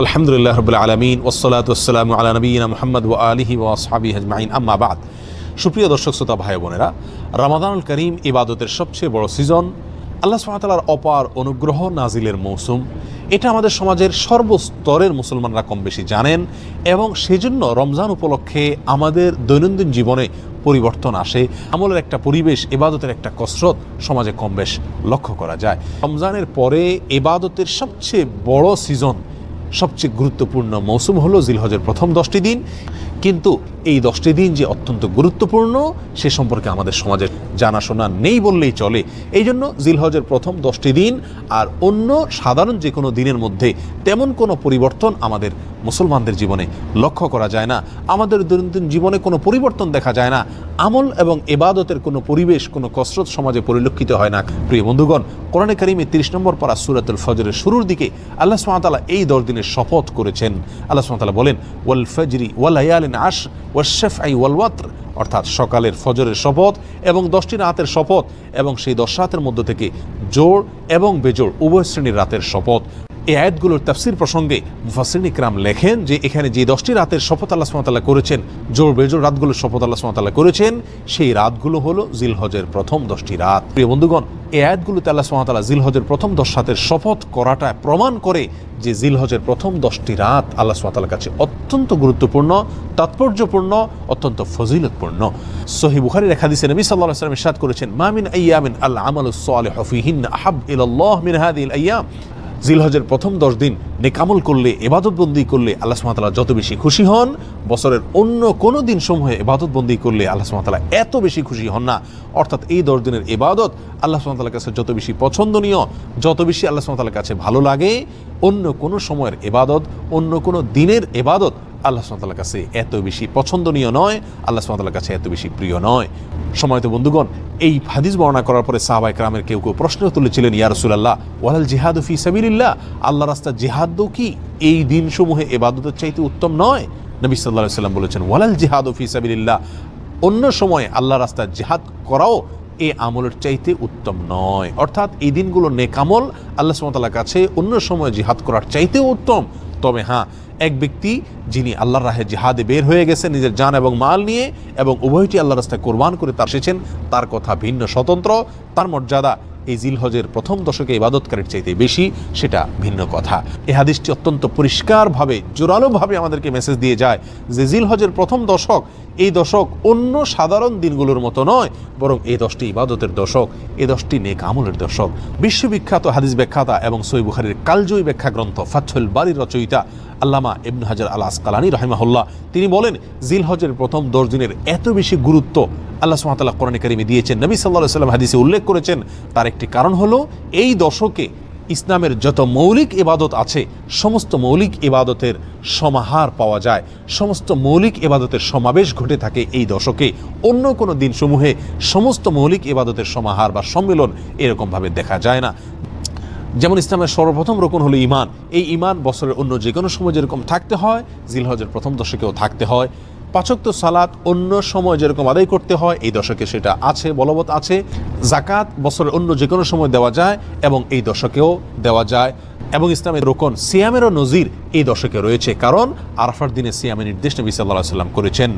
আলহামদুলিল্লাহ রাব্বিল আলামিন ওয়াসসালাতু ওয়াসসালামু আলা নবিয়িনা মুহাম্মদ ওয়া আলিহি ওয়া আসহাবিহি আজমাইন আম্মা বাদ। সুপ্রিয় দর্শক শ্রোতা ভাই বোনেরা, রমাদানুল করিম ইবাদতের সবচেয়ে বড় সিজন, আল্লাহ সুবহানাহু ওয়া তাআলার অপার অনুগ্রহ নাজিলের মৌসুম। এটা আমাদের সমাজের সর্বস্তরের মুসলমানরা কম বেশি জানেন এবং সেজন্য রমজান উপলক্ষে আমাদের দৈনন্দিন জীবনে পরিবর্তন আসে। আমলের একটা পরিবেশ, ইবাদতের একটা কসরত সমাজে কম বেশ লক্ষ্য করা যায়। রমজানের পরে ইবাদতের সবচেয়ে বড় সিজন, সবচেয়ে গুরুত্বপূর্ণ মৌসুম হলো জিলহজের প্রথম 10টি দিন। কিন্তু এই 10টি দিন যে অত্যন্ত গুরুত্বপূর্ণ সে সম্পর্কে আমাদের সমাজের জানাশোনা নেই বললেই চলে। এই জন্য জিলহজের প্রথম 10টি দিন আর অন্য সাধারণ যে কোনো দিনের মধ্যে তেমন কোনো পরিবর্তন আমাদের মুসলমানদের জীবনে লক্ষ্য করা যায় না। আমাদের দৈনন্দিন জীবনে কোনো পরিবর্তন দেখা যায় না। আমল এবং ইবাদতের কোনো পরিবেশ, কোনো কসরত সমাজে পরিলক্ষিত হয় না। প্রিয় বন্ধুগণ, কোরআনে কারিমে 30 নম্বর পারা সূরাতুল ফজরের শুরুর দিকে আল্লাহ সুবহানাহু ওয়া তাআলা এই 10 দিনের শপথ করেছেন। আল্লাহ সুবহানাহু ওয়া তাআলা বলেন, ওয়াল ফজরি ওয়া লায়ালিন আশর ওয়াশ শাফঈ ওয়াল ওয়াতর, অর্থাৎ সকালের ফজরের শপথ এবং 10টি রাতের শপথ এবং সেই 10 রাতের মধ্য থেকে জোড় এবং বেজোড় উভয় শ্রেণীর রাতের শপথ। এই আয়াতগুলোর তাফসীর প্রসঙ্গে মুফাসসিরিন ইকরাম লেখেন যে এখানে যে 10টি রাতের শপথ আল্লাহ সুবহানাহু ওয়া তাআলা করেছেন, জোড় বেজোড় রাতগুলোর শপথ আল্লাহ সুবহানাহু ওয়া তাআলা করেছেন, সেই রাতগুলো হলো জিলহজের প্রথম 10টি রাত। প্রিয় বন্ধুগণ, এই আয়াতগুলোতে আল্লাহ সুবহানাহু ওয়া তাআলা জিলহজের প্রথম 10 রাতের শপথ করাটা প্রমাণ করে যে জিলহজের প্রথম 10টি রাত আল্লাহ সুবহানাহু ওয়া তাআলার কাছে অত্যন্ত গুরুত্বপূর্ণ, তাৎপর্যপূর্ণ, অত্যন্ত ফজিলতপূর্ণ। সহিহ বুখারীর এক হাদিসে নবী সাল্লাল্লাহু আলাইহি ওয়াসাল্লাম ইরশাদ করেছেন, মা মিন আইয়ামিন আল আমালুস সালিহু ফীহিন্না আহাব ইলাল্লাহ মিন হাযিহিল আইয়াম। জিলহজের প্রথম 10 দিন নেকামল করলে, ইবাদতবন্দি করলে আল্লাহ সুবহানাহু ওয়া তাআলা যত বেশি খুশি হন, বছরের অন্য কোনো দিন সমূহে ইবাদতবন্দি করলে আল্লাহ সুবহানাহু ওয়া তাআলা এত বেশি খুশি হন না। অর্থাৎ এই 10 দিনের ইবাদত আল্লাহ সুবহানাহু ওয়া তাআলার কাছে যত বেশি পছন্দনীয়, যত বেশি আল্লাহ সুবহানাহু ওয়া তাআলার কাছে ভালো লাগে, অন্য কোনো সময়ের ইবাদত, অন্য কোনো দিনের ইবাদত আল্লাহ সুবহানাহু ওয়া তাআলার কাছে এত বেশি পছন্দনীয় নয়, আল্লাহ সুবহানাহু ওয়া তাআলার কাছে এত বেশি প্রিয় নয়। সম্মানিত বন্ধুগণ, এই হাদিস বর্ণনা করার পরে সাহাবায়ে কেরামের কেউ কেউ প্রশ্ন তুলেছিলেন, ইয়া রাসূলুল্লাহ ওয়ালাল জিহাদু ফি সাবিলিল্লাহ, আল্লাহর রাস্তায় জিহাদও কি এই দিনসমূহে ইবাদতের চাইতে উত্তম নয়? নবী সাল্লাল্লাহু আলাইহি ওয়াসাল্লাম বলেছেন, ওয়ালাল জিহাদু ফি সাবিলিল্লাহ, অন্য সময়ে আল্লাহর রাস্তায় জিহাদ করাও এই আমলের চাইতে উত্তম নয়। অর্থাৎ এই দিনগুলো নেকামল আল্লাহ সুবহানাহু ওয়া তাআলার কাছে অন্য সময় জিহাদ করার চাইতেও উত্তম। তবে হ্যাঁ, এক ব্যক্তি যিনি আল্লাহর রাহে জিহাদে বের হয়ে গেছেন নিজের জান এবং মাল নিয়ে এবং উভয়টি আল্লাহর রাস্তায় কোরবান করে তার এসেছেন, তার কথা ভিন্ন, স্বতন্ত্র। তার মর্যাদা এই জিলহজের প্রথম দশকে ইবাদতকারীর চাইতে বেশি, সেটা ভিন্ন কথা। এই হাদিসটি অত্যন্ত পরিষ্কারভাবে, জোরালোভাবে আমাদেরকে মেসেজ দিয়ে যায় যে জিলহজের প্রথম দশক, এই দশক অন্য সাধারণ দিনগুলোর মতো নয়, বরং এই 10টি ইবাদতের দশক, এই 10টি নেক আমলের দশক। বিশ্ববিখ্যাত হাদিস ব্যাখ্যাতা এবং সহিহ বুখারীর কালজয়ী ব্যাখ্যা গ্রন্থ ফাথুল বারীর রচয়িতা আল্লামা ইবনে হাজার আল আসকালানী রাহিমাহুল্লাহ তিনি বলেন, জিলহজের প্রথম 10 দিনের এত বেশি গুরুত্ব আল্লাহ সুবহানাহু ওয়া তাআলা কোরআনে কারিমে দিয়েছেন, নবী সাল্লাল্লাহু আলাইহি ওয়াসাল্লাম হাদিসে উল্লেখ করেছেন। তার একটি কারণ হলো এই দশকে ইসলামের যত মৌলিক ইবাদত আছে সমস্ত মৌলিক ইবাদতের সমাহার পাওয়া যায়, সমস্ত মৌলিক ইবাদতের সমাবেশ ঘটে থাকে এই দশকে। অন্য কোনো দিনসমূহে সমস্ত মৌলিক ইবাদতের সমাহার বা সম্মেলন এরকমভাবে দেখা যায় না। যেমন ইসলামের সর্বপ্রথম রকম হলো ঈমান। এই ঈমান বছরের অন্য যে কোনো সময় যেরকম থাকতে হয়, জিলহজের প্রথম দশকেও থাকতে হয়। 5 ওয়াক্ত সালাত অন্য সময় যেরকম আদায় করতে হয় এই দশকে সেটা আছে, বলবৎ আছে। যাকাত বছরের অন্য যে কোনো সময় দেওয়া যায় এবং এই দশকেও দেওয়া যায়। এবং ইসলামের রোকন সিয়ামেরও নজির এই দশকে রয়েছে, কারণ আরাফার দিনে সিয়ামের নির্দেশ নবী সাল্লাল্লাহু আলাইহি ওয়াসাল্লাম করেছেন।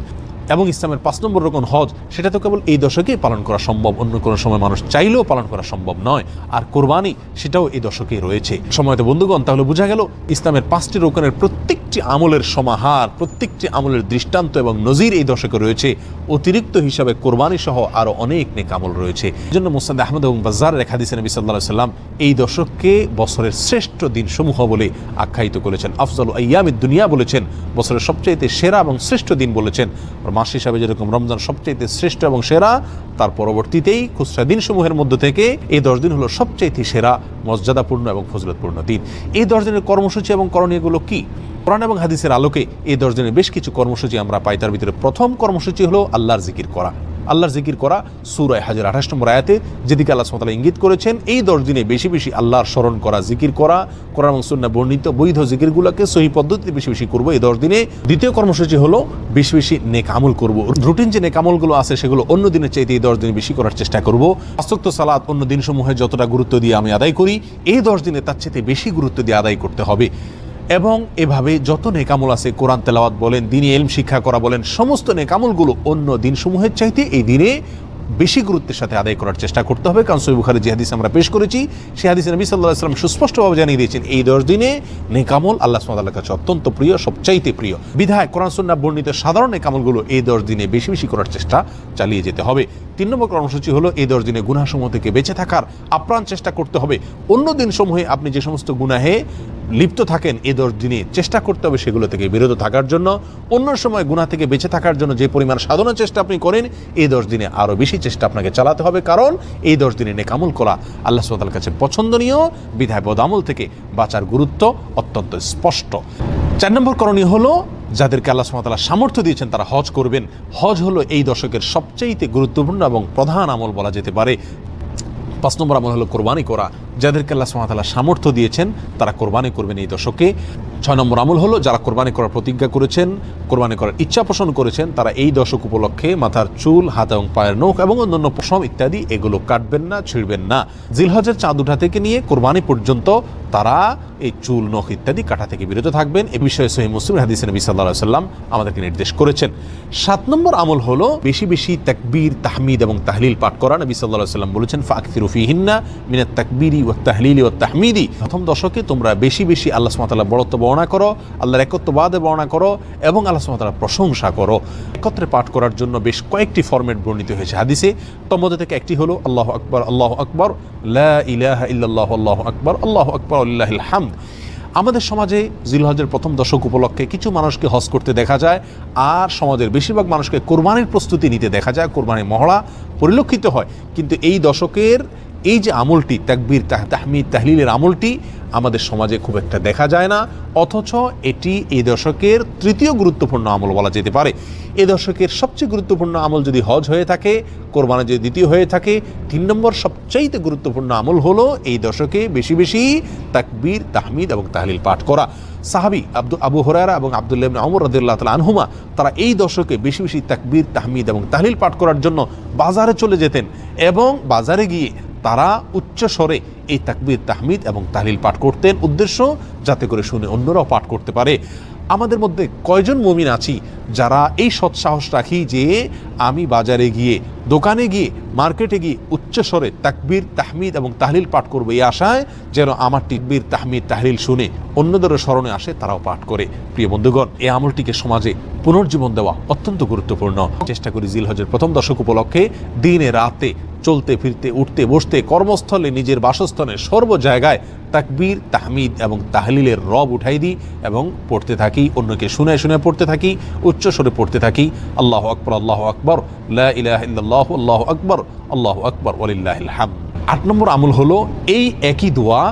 এবং ইসলামের 5 নম্বর রকম হজ, সেটা তো কেবল এই দশকেই পালন করা সম্ভব, অন্য কোনো সময় মানুষ চাইলেও পালন করা সম্ভব নয়। আর কোরবানি, সেটাও এই দশকেই রয়েছে। সময়ত বন্ধুগণ, তাহলে বোঝা গেল ইসলামের 5টি রকমের প্রত্যেকটি আমলের সমাহার, প্রত্যেকটি আমলের দৃষ্টান্ত এবং নজির এই দশকে রয়েছে। অতিরিক্ত হিসাবে কোরবানি সহ আরও অনেক নেক আমল রয়েছে। এই জন্য মুসনাদ আহমদ এবং বাজ্জারের এক হাদিসে নবী সাল্লাল্লাহু আলাইহি ওয়াসাল্লাম এই দশককে বছরের শ্রেষ্ঠ দিনসমূহ বলে আখ্যায়িত করেছেন। আফজালু আইয়ামিদ দুনিয়া বলেছেন, বছরের সবচাইতে সেরা এবং শ্রেষ্ঠ দিন বলেছেন। মাস হিসাবে যেরকম রমজান সবচাইতে শ্রেষ্ঠ এবং সেরা, তার পরবর্তীতেই খুচরা দিনসমূহের মধ্য থেকে এই 10 দিন হলো সবচাইতে সেরা, মর্যাদাপূর্ণ এবং ফজিলতপূর্ণ দিন। এই 10 দিনের কর্মসূচি এবং করণীয়গুলো কি? কোরআন এবং হাদিসের আলোকে এই 10 দিনের বেশ কিছু কর্মসূচি আমরা পাই। তার ভিতরে প্রথম কর্মসূচি হলো আল্লাহর জিকির করা। আল্লাহর জিকির করা সূরা হজের 28 নম্বর আয়াতে যেদিকে আল্লাহ সুবহানাহু ওয়া তাআলা ইঙ্গিত করেছেন, এই 10 দিনে বেশি বেশি আল্লাহর স্মরণ করা, জিকির করা, কোরআন এবং সুন্নাহ বর্ণিত বৈধ জিকিরগুলোকে সহি পদ্ধতিতে বেশি বেশি করব এই 10 দিনে। দ্বিতীয় কর্মসূচি হলো বেশি বেশি নেক আমল করব। রুটিন যে নেক আমলগুলো আছে সেগুলো অন্য দিনের চাইতে এই 10 দিনে বেশি করার চেষ্টা করব। 5 ওয়াক্ত সালাত অন্য দিনসমূহে যতটা গুরুত্ব দিয়ে আমি আদায় করি, এই 10 দিনে তার চাইতে বেশি গুরুত্ব দিয়ে আদায় করতে হবে। এবং এভাবে যত নেকামল আছে, কোরআন তেলাওয়াত বলেন, দ্বীনি ইলম শিক্ষা করা বলেন, সমস্ত নেকামলগুলো অন্য দিনসমূহের চাইতে এই দিনে বেশি গুরুত্বের সাথে আদায় করার চেষ্টা করতে হবে। কারণ সহিহ বুখারী যে হাদিস আমরা পেশ করেছি, সেই হাদিসে নবী সাল্লাল্লাহু আলাইহি ওয়াসাল্লাম সুস্পষ্টভাবে জানিয়ে দিয়েছেন এই 10 দিনে নেকামল আল্লাহ সুবহানাহু ওয়া তাআলার কাছে অত্যন্ত প্রিয়, সবচাইতে প্রিয়। বিধায় কোরআন সুন্নাহ বর্ণিত সাধারণ নেকামলগুলো এই 10 দিনে বেশি বেশি করার চেষ্টা চালিয়ে যেতে হবে। 3 নম্বর কর্মসূচি হলো এই 10 দিনে গুনাহসমূহ থেকে বেঁচে থাকার আপ্রাণ চেষ্টা করতে হবে। অন্য দিনসমূহে আপনি যে সমস্ত গুনাহে লিপ্ত থাকেন, এই 10 দিনে চেষ্টা করতে হবে সেগুলো থেকে বিরত থাকার জন্য। অন্য সময় গুনাহ থেকে বেঁচে থাকার জন্য যে পরিমাণ সাধনার চেষ্টা আপনি করেন, এই 10 দিনে আরও বেশি চেষ্টা আপনাকে চালাতে হবে। কারণ এই 10 দিনে নেকামল করা আল্লাহ সুবহানাহু ওয়া তাআলার কাছে পছন্দনীয়, বিধায় বদামল থেকে বাঁচার গুরুত্ব অত্যন্ত স্পষ্ট। 4 নম্বর করণীয় হলো যাদেরকে আল্লাহ সুবহানাহু ওয়া তাআলা সামর্থ্য দিয়েছেন তারা হজ করবেন। হজ হলো এই দশকের সবচেয়ে গুরুত্বপূর্ণ এবং প্রধান আমল বলা যেতে পারে। 5 নম্বর আমল হলো কোরবানি করা। যাদেরকে আল্লাহ সুবহানাহু ওয়া তাআলা সামর্থ্য দিয়েছেন তারা কোরবানি করবেন এই দশকে। 6 নম্বর আমল হলো যারা কোরবানি করার প্রতিজ্ঞা করেছেন, কোরবানি করার ইচ্ছা পোষণ করেছেন, তারা এই দশক উপলক্ষে মাথার চুল, হাত এবং পায়ের নখ এবং অন্যান্য পশম ইত্যাদি এগুলো কাটবেন না, ছিঁড়বেন না। জিলহজের চাঁদ ওঠা থেকে নিয়ে কোরবানি পর্যন্ত তারা এই চুল, নখ ইত্যাদি কাটা থেকে বিরত থাকবেন। এ বিষয়ে সহিহ মুসলিম হাদিসে নবী সাল্লাল্লাহু আলাইহি ওয়াসাল্লাম আমাদেরকে নির্দেশ করেছেন। 7 নম্বর আমল হলো বেশি বেশি তাকবীর, তাহমিদ এবং তাহলিল পাঠ করা। নবী সাল্লাল্লাহু আলাইহি ওয়াসাল্লাম বলেছেন, ফাকসিরু ফিহিন্না মিনাত তাকবীরি ওয়াত তাহলিলি ওয়াত তাহমিদি। প্রথম দশকে তোমরা বেশি বেশি আল্লাহ সুবহানাহু ওয়া তাআলার বড়ত্ব বর্ণনা করো, আল্লাহর একত্ববাদে বর্ণনা করো এবং আল্লাহ সুবহানাহু ওয়া তাআলার প্রশংসা করো। একত্রে পাঠ করার জন্য বেশ কয়েকটি ফরম্যাট বর্ণিত হয়েছে হাদিসে। তোর মধ্যে থেকে একটি হলো আল্লাহু আকবার, আল্লাহু আকবার, লা ইলাহা ইল্লাল্লাহু, আল্লাহু আকবার, আল্লাহু আকবার, ওয়ালিল্লাহিল হামদ। আমাদের সমাজে জিলহজের প্রথম দশক উপলক্ষে কিছু মানুষকে হজ করতে দেখা যায়, আর সমাজের বেশিরভাগ মানুষকে কোরবানির প্রস্তুতি নিতে দেখা যায়, কোরবানির মহড়া পরিলক্ষিত হয়। কিন্তু এই দশকের এই যে আমলটি, তাকবীর, তাহমিদ, তাহলিলের আমলটি আমাদের সমাজে খুব একটা দেখা যায় না, অথচ এটি এই দশকের তৃতীয় গুরুত্বপূর্ণ আমল বলা যেতে পারে। এই দশকের সবচেয়ে গুরুত্বপূর্ণ আমল যদি হজ হয়ে থাকে, কোরবানি যদি দ্বিতীয় হয়ে থাকে, 3 নম্বর সবচাইতে গুরুত্বপূর্ণ আমল হলো এই দশকে বেশি বেশি তাকবীর, তাহমিদ এবং তাহলিল পাঠ করা। সাহাবী আবু হুরায়রা এবং আব্দুল্লাহ ইবনে ওমর রাদিয়াল্লাহু তাআলা আনহুমা তারা এই দশকে বেশি বেশি তাকবীর, তাহমিদ এবং তাহলিল পাঠ করার জন্য বাজারে চলে যেতেন এবং বাজারে গিয়ে তারা উচ্চ স্বরে এই তাকবীর, তাহমিদ এবং তাহলিল পাঠ করতেন, উদ্দেশ্য যাতে করে শুনে অন্যরাও পাঠ করতে পারে। আমাদের মধ্যে কয়জন মুমিন আছি যারা এই সৎসাহস রাখি যে আমি বাজারে গিয়ে, দোকানে গিয়ে, মার্কেটে গিয়ে উচ্চস্বরে তাকবীর, তাহমিদ এবং তাহলিল পাঠ করবো, এই আশায় যেন আমার তাকবীর, তাহমিদ, তাহলিল শুনে অন্যদেরও স্মরণে আসে, তারাও পাঠ করে। প্রিয় বন্ধুগণ, এই আমলটিকে সমাজে পুনর্জীবন দেওয়া অত্যন্ত গুরুত্বপূর্ণ। চেষ্টা করি জিলহজের প্রথম দশক উপলক্ষে দিনে রাতে চলতে ফিরতে, উঠতে বসতে, কর্মস্থলে, নিজের বাসস্থানে, সর্ব জায়গায় তাকবীর, তাহমিদ এবং তাহলিলের রব উঠাই দিই এবং পড়তে থাকি, অন্যকে শুনে শুনে পড়তে থাকি, উচ্চ স্বরে পড়তে থাকি। আল্লাহু আকবার, আল্লাহু আকবার, লা ইলাহা ইল্লাল্লাহু, আল্লাহু আকবার, আল্লাহু আকবার, ওয়ালিল্লাহিল হামদ। 8 নম্বর আমল হলো এই একই দোয়া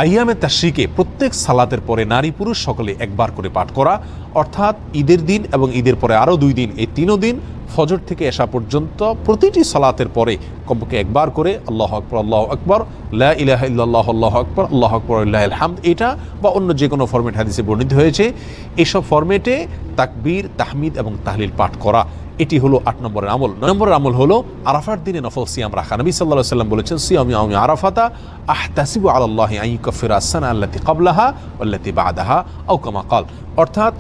আইয়ামে তাশরিকে প্রত্যেক সালাতের পরে নারী পুরুষ সকলে একবার করে পাঠ করা। অর্থাৎ ঈদের দিন এবং ঈদের পরে আরও 2 দিন, এই 3 দিন ফজর থেকে এশা পর্যন্ত প্রতিটি সালাতের পরে কমপক্ষে একবার করে আল্লাহু আকবার, আল্লাহু আকবার, লা ইলাহা ইল্লাল্লাহু, আল্লাহু আকবার, আল্লাহু আকবার, ওয়ালিল্লাহিল হামদ, এটা বা অন্য যে কোনো ফরম্যাট হাদিসে বর্ণিত হয়েছে, এইসব ফরম্যাটে তাকবীর, তাহমিদ এবং তাহলিল পাঠ করা, এটি হলো 8 নম্বরের আমল। 9 নম্বরের আমল হলো আরাফার দিনে নফল সিয়াম রাখা। নবী সাল্লাল্লাহু আলাইহি ওয়াসাল্লাম বলেছেন, সিয়ামু ইয়াউমি আরাফাতা আহতাসিবু আলাল্লাহি আন ইউকাফিরা আস-সানা আল্লাতী ক্বাবলাহা ওয়াল্লাতী বা'দাহা আও কামা ক্বাল। অর্থাৎ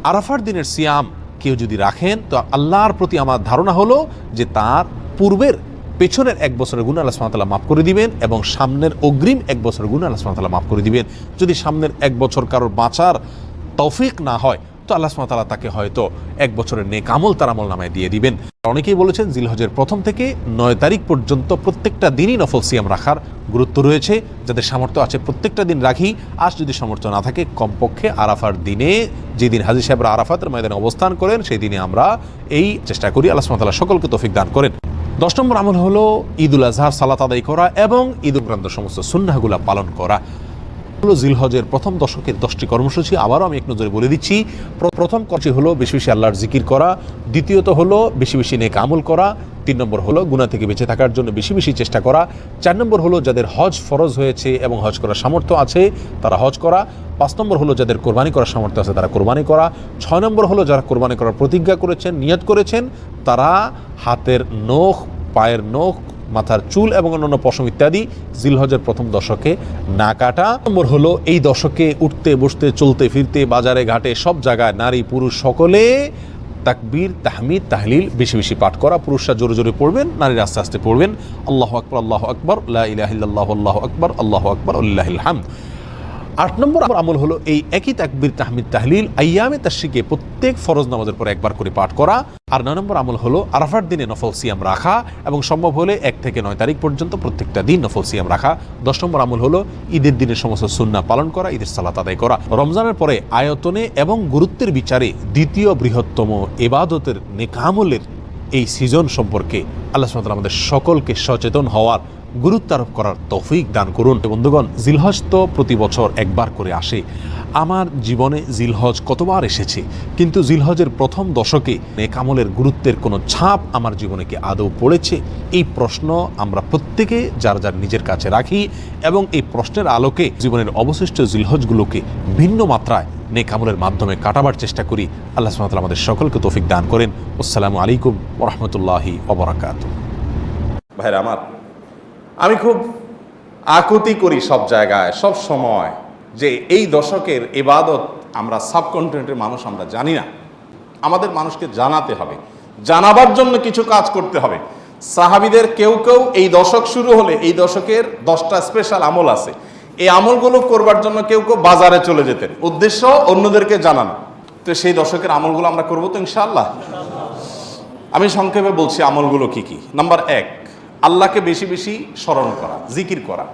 আরাফার দিনের সিয়াম কেউ যদি রাখেন তো আল্লাহর প্রতি আমার ধারণা হলো যে তার পূর্বের, পেছনের 1 বছরের গুনাহ আল্লাহ সুবহানাহু ওয়া তাআলা মাফ করে দিবেন এবং সামনের অগ্রিম 1 বছরের গুনাহ আল্লাহ সুবহানাহু ওয়া তাআলা মাফ করে দিবেন। যদি সামনের 1 বছর কারোর বাঁচার তৌফিক না হয় তো আল্লাহ সুবহানাহু ওয়া তাআলা তাকে হয়তো 1 বছরের নেক আমল তার আমলনামায় দিয়ে দিবেন। অনেকেই বলেছেন জিলহজের 1 থেকে 9 তারিখ পর্যন্ত প্রত্যেকটা দিনই নফল সিয়াম রাখার গুরুত্ব রয়েছে। যাদের সামর্থ্য আছে প্রত্যেকটা দিন রাখি, আর যদি সামর্থ্য না থাকে কমপক্ষে আরাফার দিনে, যেদিন হাজী সাহেবরা আরাফাতের ময়দানে অবস্থান করেন সেই দিনে আমরা এই চেষ্টা করি। আল্লাহ সুবহানাহু ওয়া তাআলা সকলকে তৌফিক দান করেন। 10 নম্বর আমল হলো ঈদুল আজহার সালাত আদায় করা এবং ঈদ উপরান্ত সমস্ত সুন্নাহগুলো পালন করা। জিলহজের প্রথম দশকের 10টি কর্মসূচি আবারও আমি এক নজরে বলে দিচ্ছি। প্রথম কাজটি হলো বেশি বেশি আল্লাহর জিকির করা, দ্বিতীয়ত হলো বেশি বেশি নেক আমল করা, 3 নম্বর হলো গুনাহ থেকে বেঁচে থাকার জন্য বেশি বেশি চেষ্টা করা, 4 নম্বর হলো যাদের হজ ফরজ হয়েছে এবং হজ করার সামর্থ্য আছে তারা হজ করা, 5 নম্বর হলো যাদের কোরবানি করার সামর্থ্য আছে তারা কোরবানি করা, 6 নম্বর হলো যারা কোরবানি করার প্রতিজ্ঞা করেছেন, নিয়ত করেছেন, তারা হাতের নখ, পায়ের নখ, মাথার চুল এবং অন্যান্য পশম ইত্যাদি জিলহজের প্রথম দশকে না কাটা। নম্বর হলো এই দশকে উঠতে বসতে চলতে ফিরতে বাজারে ঘাটে সব জায়গায় নারী পুরুষ সকলে তাকবীর তাহমিদ তাহলিল বেশি বেশি পাঠ করা। পুরুষরা জোরে জোরে পড়বেন, নারীরা আস্তে আস্তে পড়বেন। আল্লাহু আকবার আল্লাহু আকবার লা ইলাহা ইল্লাল্লাহু আল্লাহু আকবার আল্লাহু আকবার ওয়ালিল্লাহিল হামদ। 8 নম্বর আমল হলো এই একই তাকবীর তাহমিদ তাহলিল আইয়ামে তাশরিকে প্রত্যেক ফরজ নামাজের পরে একবার করে পাঠ করা। আর 9 নম্বর আমল হলো আরাফার দিনে নফল সিয়াম রাখা এবং সম্ভব হলে 1 থেকে 9 তারিখ পর্যন্ত প্রত্যেকটা দিন নফল সিয়াম রাখা। 10 নম্বর আমল হলো ঈদের দিনের সমস্ত সুন্নাহ পালন করা, ঈদের সালাত আদায় করা। রমজানের পরে আয়তনে এবং গুরুত্বের বিচারে দ্বিতীয় বৃহত্তম ইবাদতের নেক আমলের এই সিজন সম্পর্কে আল্লাহ সুবহানাহু ওয়া তাআলা আমাদের সকলকে সচেতন হওয়ার, গুরুত্ব আরোপ করার তৌফিক দান করুন। বন্ধুগণ, জিলহজ তো প্রতি বছর একবার করে আসে। আমার জীবনে জিলহজ কতবার এসেছে, কিন্তু জিলহজের প্রথম দশকে নেক আমলের গুরুত্বের কোনো ছাপ আমার জীবনে কি আদৌ পড়েছে? এই প্রশ্ন আমরা প্রত্যেকে যার যার নিজের কাছে রাখি এবং এই প্রশ্নের আলোকে জীবনের অবশিষ্ট জিলহজগুলোকে ভিন্ন মাত্রায় নেক আমলের মাধ্যমে কাটাবার চেষ্টা করি। আল্লাহ সুবহানাহু ওয়া তাআলা আমাদের সকলকে তৌফিক দান করেন। আসসালামু আলাইকুম ওয়া রাহমাতুল্লাহি ওয়া বারাকাতুহু। ভাইরা আমার, আমি খুব আকুতি করি সব জায়গায় সব সময় যে এই দশকের ইবাদত আমরা সাবকন্টিনেন্টের মানুষ আমরা জানি না। আমাদের মানুষকে জানাতে হবে, জানাবার জন্য কিছু কাজ করতে হবে। সাহাবীদের কেউ কেউ এই দশক শুরু হলে এই দশকের 10টা স্পেশাল আমল আছে, এই আমলগুলো করবার জন্য কেউ কেউ বাজারে চলে যেতেন, উদ্দেশ্য অন্যদেরকে জানানো। তো সেই দশকের আমলগুলো আমরা করবো তো ইনশাআল্লাহ। আমি সংক্ষেপে বলছি আমলগুলো কি কি। নাম্বার 1, আল্লাহকে বেশি বেশি স্মরণ করা, জিকির করা।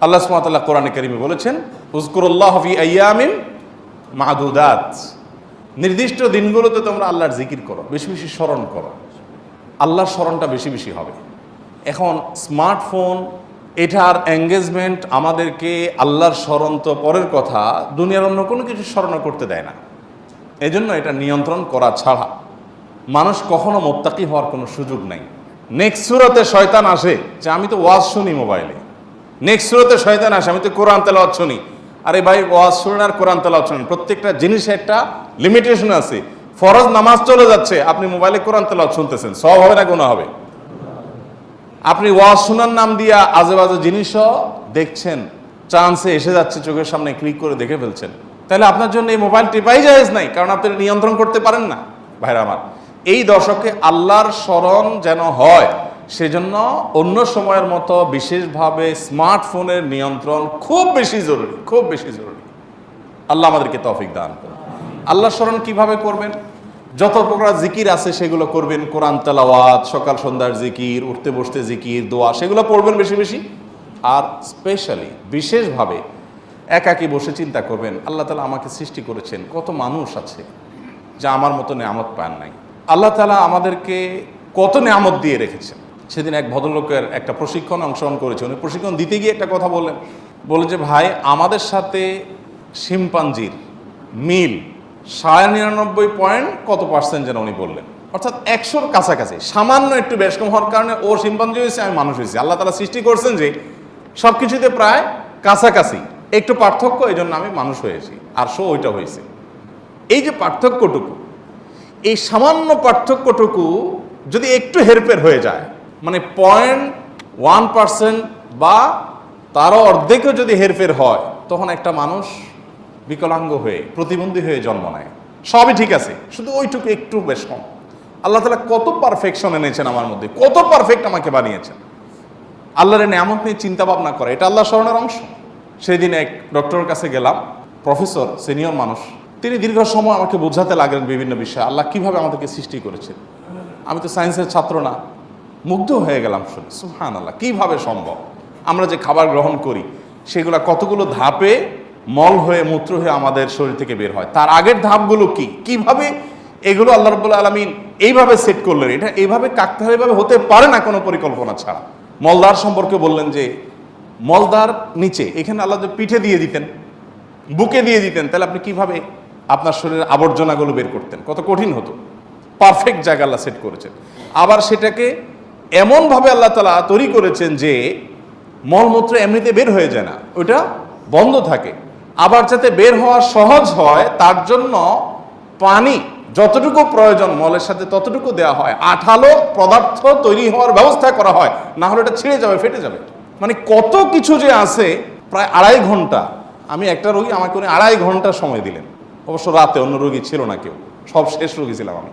আল্লাহ সুবহানাহু ওয়া তাআলা কোরআনে কারীমে বলেছেন, উযকুরুল্লাহ ফি আইয়ামিন মা'দুদাত, নির্দিষ্ট দিনগুলোতে তোমরা আল্লাহর জিকির করো, বেশি বেশি স্মরণ করো। আল্লাহর স্মরণটা বেশি বেশি হবে। এখন স্মার্টফোন, এটার এঙ্গেজমেন্ট আমাদেরকে আল্লাহর স্মরণ তো পরের কথা, দুনিয়ার অন্য কোনো কিছু স্মরণ করতে দেয় না। এজন্য এটা নিয়ন্ত্রণ করা ছাড়া মানুষ কখনো মুত্তাকি হওয়ার কোনো সুযোগ নাই। নেক্সট সূরাতে শয়তান আসে যে আমি তো ওয়াজ শুনি মোবাইলে, নেক্সট সূরাতে শয়তান আসে আমি তো কোরআন তেলাওয়াত শুনি। আরে ভাই, ওয়াজ শুনেন আর কোরআন তেলাওয়াত শুনেন, প্রত্যেকটা জিনিসের একটা লিমিটেশন আছে। ফরজ নামাজ চলে যাচ্ছে, আপনি মোবাইলে কোরআন তেলাওয়াত শুনতেছেন, সওয়াব হবে না গুনাহ হবে? আপনি ওয়াজ শোনার নাম দিয়া আজেবাজে জিনিসও দেখছেন, চান্সে এসে যাচ্ছে, চোখের সামনে ক্লিক করে দেখে ফেলছেন, তাহলে আপনার জন্য এই মোবাইল টিপাই জায়েজ নাই, কারণ আপনি নিয়ন্ত্রণ করতে পারেন না। ভাইরা আমার, এই দশকে আল্লাহর স্মরণ যেন হয়, সেজন্য অন্য সময়ের মতো বিশেষভাবে স্মার্টফোনের নিয়ন্ত্রণ খুব বেশি জরুরি, খুব বেশি জরুরি। আল্লাহ আমাদেরকে তৌফিক দান করুন। আল্লাহর স্মরণ কিভাবে করবেন? যত প্রকার জিকির আছে সেগুলো করবেন, কোরআন তেলাওয়াত, সকাল সন্ধ্যার জিকির, উঠতে বসতে জিকির, দোয়া, সেগুলো পড়বেন বেশি বেশি। আর স্পেশালি বিশেষভাবে একাকী বসে চিন্তা করবেন, আল্লাহ তাআলা আমাকে সৃষ্টি করেছেন, কত মানুষ আছে যা আমার মতো নেয়ামত পান নাই। আল্লাহ তাআলা আমাদেরকে কত নেয়ামত দিয়ে রেখেছেন। সেদিন এক ভদ্রলোকের একটা প্রশিক্ষণে অংশগ্রহণ করেছে, উনি প্রশিক্ষণ দিতে গিয়ে একটা কথা বলে যে ভাই, আমাদের সাথে শিম্পাঞ্জির মিল 99.9 কত পার্সেন্ট যেন উনি বললেন, অর্থাৎ 100-র কাছাকাছি, সামান্য একটু বেশ কম হওয়ার কারণে ও শিম্পাঞ্জি হয়েছে, আমি মানুষ হয়েছি। আল্লাহ তাআলা সৃষ্টি করছেন যে সব কিছুতে প্রায় কাছাকাছি, একটু পার্থক্য, এই জন্য আমি মানুষ হয়েছি আর সো ওইটা হয়েছে। এই যে পার্থক্যটুকু, এই সামান্য পার্থক্যটুকু যদি একটু হেরফের হয়ে যায়, মানে 0.1% বা তারও অর্ধেকও যদি হেরফের হয়, তখন একটা মানুষ বিকলাঙ্গ হয়ে, প্রতিবন্ধী হয়ে জন্ম নেয়। সবই ঠিক আছে, শুধু ওইটুকু একটু বেশ কম। আল্লাহ তাআলা কত পারফেকশন এনেছেন আমার মধ্যে, কত পারফেক্ট আমাকে বানিয়েছেন। আল্লাহর নেয়ামত নিয়ে চিন্তা ভাবনা করে, এটা আল্লাহর স্মরণের অংশ। সেদিন এক ডক্টরের কাছে গেলাম, প্রফেসর, সিনিয়র মানুষ, তিনি দীর্ঘ সময় আমাকে বোঝাতে লাগলেন বিভিন্ন বিষয়, আল্লাহ কিভাবে আমাদেরকে সৃষ্টি করেছেন। আমি তো সায়েন্সের ছাত্র না, মুগ্ধ হয়ে গেলাম শুনে, সুবহানাল্লাহ, কিভাবে সম্ভব? আমরা যে খাবার গ্রহণ করি সেগুলো কতগুলো ধাপে মল হয়ে, মূত্র হয়ে আমাদের শরীর থেকে বের হয়, তার আগের ধাপগুলো কি, কিভাবে এগুলো আল্লাহ রাব্বুল আলামিন এইভাবে সেট করলেন। এটা এইভাবে কাকতালীয়ভাবে হতে পারে না কোনো পরিকল্পনা ছাড়া। মলদার সম্পর্কে বললেন যে মলদার নিচে, এখানে আল্লাহ যদি পিঠে দিয়ে দিতেন, বুকে দিয়ে দিতেন, তাহলে আপনি কিভাবে আপনার শরীরের আবর্জনাগুলো বের করতেন? কত কঠিন হতো। পারফেক্ট জায়গা আল্লাহ সেট করেছেন। আবার সেটাকে এমনভাবে আল্লাহ তাআলা তৈরি করেছেন যে মলমূত্র এমনিতে বের হয়ে যায় না, ওইটা বন্ধ থাকে। আবার যাতে বের হওয়া সহজ হয় তার জন্য পানি যতটুকু প্রয়োজন মলের সাথে ততটুকু দেওয়া হয়, আঠালো পদার্থ তৈরি হওয়ার ব্যবস্থা করা হয়, না হলে এটা ছিঁড়ে যাবে, ফেটে যাবে। মানে কত কিছু যে আছে। প্রায় 2.5 ঘন্টা, আমি একটা রোগী, আমাকে উনি 2.5 ঘন্টা সময় দিলেন। অবশ্য রাতে, অন্য রোগী ছিল না কেউ, সব শেষ রোগী ছিলাম আমি।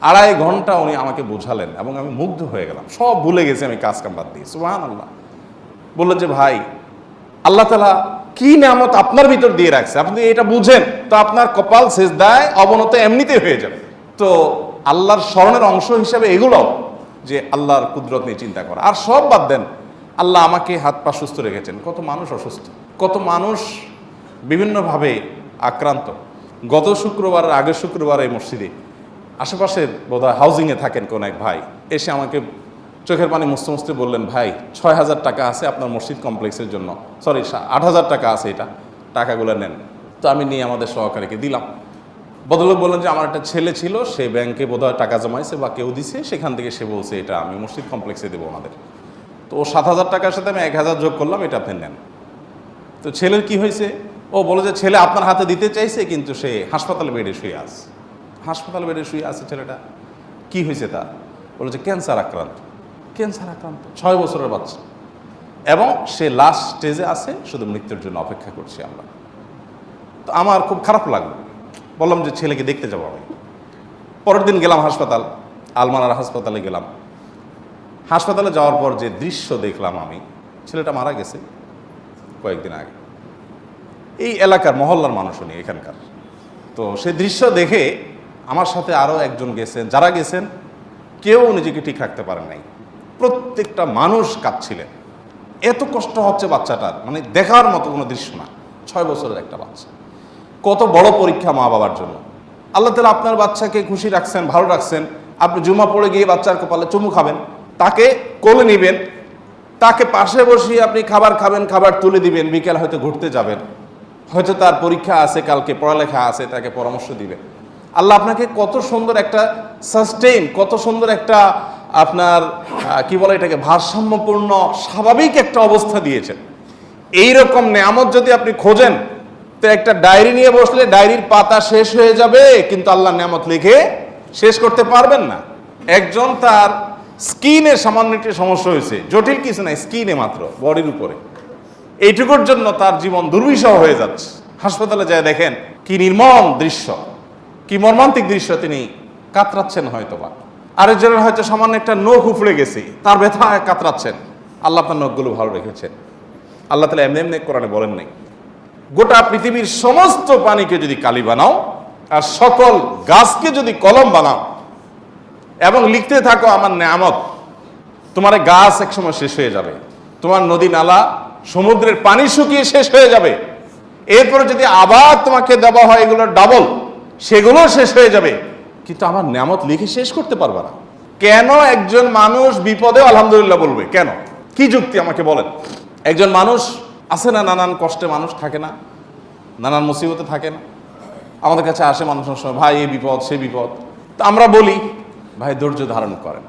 2.5 ঘন্টা উনি আমাকে বোঝালেন এবং আমি মুগ্ধ হয়ে গেলাম, সব ভুলে গেছি আমি কাজ কাম বাদ দিয়ে। সুবহানাল্লাহ। বললেন যে ভাই, আল্লাহ তাআলা কি নিয়ামত আপনার ভিতর দিয়ে রাখছে, আপনি এটা বুঝেন তো আপনার কপাল সেজদায় অবনত এমনিতেই হয়ে যাবে। তো আল্লাহর স্মরণের অংশ হিসাবে এগুলো, যে আল্লাহর কুদরত নিয়ে চিন্তা করা। আর সব বাদ দেন, আল্লাহ আমাকে হাত পা সুস্থ রেখেছেন। কত মানুষ অসুস্থ, কত মানুষ বিভিন্নভাবে আক্রান্ত। গত শুক্রবার, আগের শুক্রবার এই মসজিদে আশেপাশের বোধহয় হাউজিংয়ে থাকেন কোন এক ভাই এসে আমাকে চোখের পানি মুছতে মুছতে বললেন, ভাই 6,000 টাকা আছে আপনার মসজিদ কমপ্লেক্সের জন্য, সরি 8,000 টাকা আছে, এটা টাকাগুলো নেন। তো আমি নিয়ে আমাদের সহকারীকে দিলাম। ভদ্রলোক বললেন যে আমার একটা ছেলে ছিল, সে ব্যাংকে বোধহয় টাকা জমাইছে বা কেউ দিছে, সেখান থেকে সে বলছে এটা আমি মসজিদ কমপ্লেক্সে দেবো ওনাদের। তো ও 7,000 টাকার সাথে আমি 1,000 যোগ করলাম, এটা আপনি নেন। তো ছেলের কি হয়েছে, ও বলে যে ছেলে আপনার হাতে দিতে চাইছে, কিন্তু সে হাসপাতালে বেডে শুয়ে আছে। হাসপাতাল বেডে শুয়ে আছে ছেলেটা। কি হয়েছে তার? বলে যে ক্যান্সার আক্রান্ত। ক্যান্সার আক্রান্ত, 6 বছরের বাচ্চা, এবং সে লাস্ট স্টেজে আছে, শুধু মৃত্যুর জন্য অপেক্ষা করছি আমরা। তো আমার খুব খারাপ লাগলো, বললাম যে ছেলেকে দেখতে যাবো আমি। পরের দিন গেলাম হাসপাতাল, আলমারার হাসপাতালে গেলাম। হাসপাতালে যাওয়ার পর যে দৃশ্য দেখলাম আমি, ছেলেটা মারা গেছে কয়েকদিন আগে। এই এলাকার মহল্লার মানুষ উনি, এখানকার। তো সেই দৃশ্য দেখে আমার সাথে আরও একজন গেছেন, যারা গেছেন কেউ নিজেকে ঠিক রাখতে পারেন নাই। প্রত্যেকটা মানুষ কাঁদছিলেন, এত কষ্ট হচ্ছে বাচ্চাটার, মানে দেখার মতো কোনো দৃশ্য না। 6 বছরের একটা বাচ্চা, কত বড় পরীক্ষা মা বাবার জন্য। আল্লাহ তাআলা আপনার বাচ্চাকে খুশি রাখছেন, ভালো রাখছেন। আপনি জুমা পড়ে গিয়ে বাচ্চার কপালে চুমু খাবেন, তাকে কোলে নেবেন, তাকে পাশে বসিয়ে আপনি খাবার খাবেন, খাবার তুলে দিবেন, বিকেল হয়তো ঘুরতে যাবেন, হয়তো তার পরীক্ষা আছে, কালকে পড়ালেখা আছে, তাকে পরামর্শ দিবেন। আল্লাহ আপনাকে কত সুন্দর একটা সাস্টেইন, কত সুন্দর একটা আপনার কি বলে এটাকে, ভারসাম্যপূর্ণ স্বাভাবিক একটা অবস্থা দিয়েছেন। এইরকম নেয়ামত যদি আপনি খোঁজেন, তো একটা ডায়েরি নিয়ে বসলে ডায়েরির পাতা শেষ হয়ে যাবে, কিন্তু আল্লাহর নেয়ামত লিখে শেষ করতে পারবেন না। একজন তার স্কিনে সামান্য একটি সমস্যা হয়েছে, জটিল কিছু নাই, স্কিনে মাত্র, বডির উপরে, এইটুকুর জন্য তার জীবন দুর্বিষহ হয়ে যাচ্ছে। হাসপাতালে যায় দেখেন কি নির্মম দৃশ্য, কি মর্মান্তিক দৃশ্য, তিনি কাতরাচ্ছেন হয়তোবা। আরেকজনের হয়তো সামান্য একটা নখ উপড়ে গেছে, তার ব্যথায় কাতরাচ্ছেন। আল্লাহ আপনার নখগুলো ভালো রেখেছেন। আল্লাহ তাআলা এমনি এমনি কোরআনে বলেন নাই, গোটা পৃথিবীর সমস্ত পানিকে যদি কালি বানাও আর সকল গাছকে যদি কলম বানাও এবং লিখতে থাকো আমার নেয়ামত, তোমার গাছ একসময় শেষ হয়ে যাবে, তোমার নদী নালা সমুদ্রের পানি শুকিয়ে শেষ হয়ে যাবে, এরপরে যদি আবার তোমাকে দেওয়া হয় এগুলোর ডাবল, সেগুলো শেষ হয়ে যাবে, কিন্তু আমার নেয়ামত লিখে শেষ করতে পারবে না। কেন একজন মানুষ বিপদেও আলহামদুলিল্লাহ বলবে? কেন? কি যুক্তি আমাকে বলেন। একজন মানুষ আছে না, নানান কষ্টে মানুষ থাকে না, নানান মুসিবতে থাকে না, আমাদের কাছে আসে মানুষের সময়, ভাই এই বিপদ সে বিপদ। তো আমরা বলি ভাই ধৈর্য ধারণ করেন,